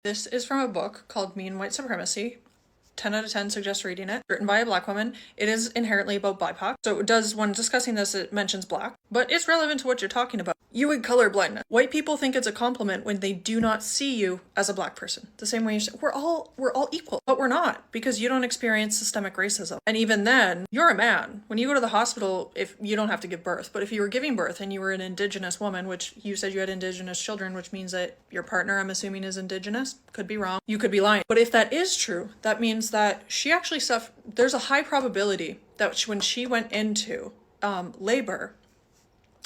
This is from a book called Me and White Supremacy. 10 out of 10 suggest reading it. Written by a black woman. It is inherently about BIPOC. So it does, when discussing this, it mentions black, but it's relevant to what you're talking about. You and colorblindness. White people think it's a compliment when they do not see you as a black person. The same way you say, we're all equal, but we're not, because you don't experience systemic racism. And even then, you're a man. When you go to the hospital, if you don't have to give birth, but if you were giving birth and you were an indigenous woman, which you said you had indigenous children, which means that your partner, I'm assuming, is indigenous. Could be wrong. You could be lying. But if that is true, that means that she actually there's a high probability that when she went into labor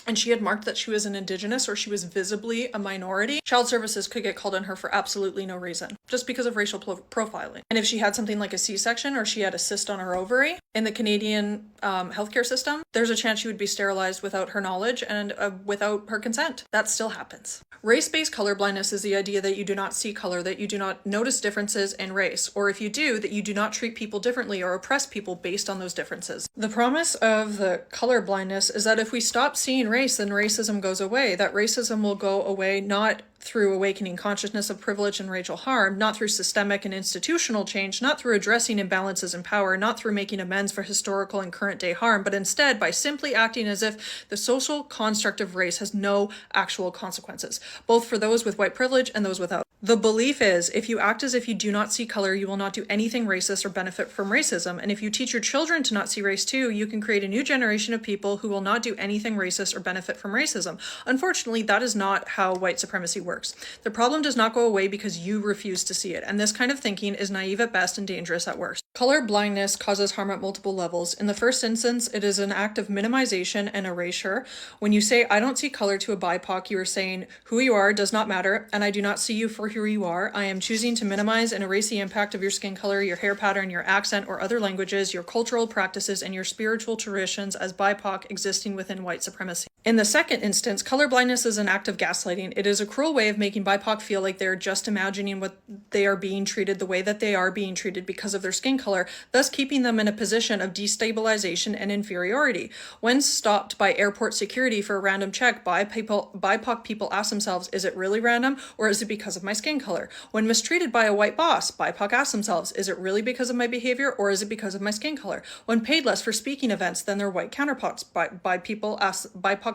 and she had marked that she was an indigenous or she was visibly a minority, child services could get called on her for absolutely no reason, just because of racial profiling. And if she had something like a C-section or she had a cyst on her ovary in the Canadian healthcare system, there's a chance she would be sterilized without her knowledge and without her consent. That still happens. Race-based colorblindness is the idea that you do not see color, that you do not notice differences in race, or if you do, that you do not treat people differently or oppress people based on those differences. The promise of the colorblindness is that if we stop seeing race, then racism goes away. That racism will go away not through awakening consciousness of privilege and racial harm, not through systemic and institutional change, not through addressing imbalances in power, not through making amends for historical and current day harm, but instead by simply acting as if the social construct of race has no actual consequences, both for those with white privilege and those without. The belief is, if you act as if you do not see color, you will not do anything racist or benefit from racism. And if you teach your children to not see race too, you can create a new generation of people who will not do anything racist or benefit from racism. Unfortunately, that is not how white supremacy works. The problem does not go away because you refuse to see it. And this kind of thinking is naive at best and dangerous at worst. Color blindness causes harm at multiple levels. In the first instance, it is an act of minimization and erasure. When you say, I don't see color to a BIPOC, you are saying, who you are does not matter, and I do not see you for who you are. I am choosing to minimize and erase the impact of your skin color, your hair pattern, your accent, or other languages, your cultural practices, and your spiritual traditions as BIPOC existing within white supremacy. In the second instance, colorblindness is an act of gaslighting. It is a cruel way of making BIPOC feel like they're just imagining what they are being treated the way that they are being treated because of their skin color, thus keeping them in a position of destabilization and inferiority. When stopped by airport security for a random check, BIPOC people ask themselves, is it really random or is it because of my skin color? When mistreated by a white boss, BIPOC ask themselves, is it really because of my behavior or is it because of my skin color? When paid less for speaking events than their white counterparts, BIPOC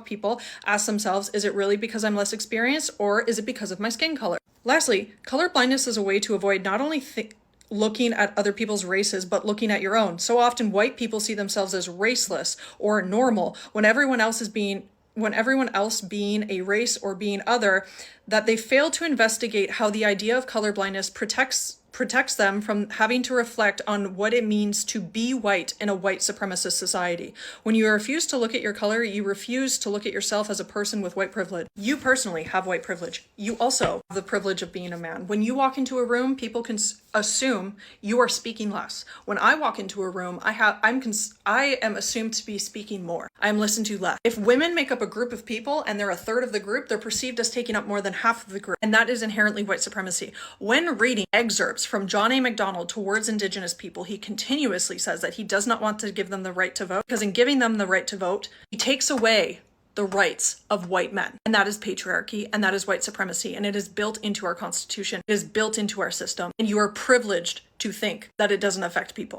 people ask themselves, is it really because I'm less experienced or is it because of my skin color? Lastly, color blindness is a way to avoid not only looking at other people's races, but looking at your own. So often white people see themselves as raceless or normal when everyone else being a race or being other, that they fail to investigate how the idea of colorblindness protects them from having to reflect on what it means to be white in a white supremacist society. When you refuse to look at your color, you refuse to look at yourself as a person with white privilege. You personally have white privilege. You also have the privilege of being a man. When you walk into a room, people can assume you are speaking less. When I walk into a room, I am assumed to be speaking more. I am listened to less. If women make up a group of people and they're a third of the group, they're perceived as taking up more than half of the group. And that is inherently white supremacy. When reading excerpts from John A. Macdonald towards Indigenous people, he continuously says that he does not want to give them the right to vote, because in giving them the right to vote, he takes away the rights of white men. And that is patriarchy, and that is white supremacy, and it is built into our Constitution. It is built into our system, and you are privileged to think that it doesn't affect people.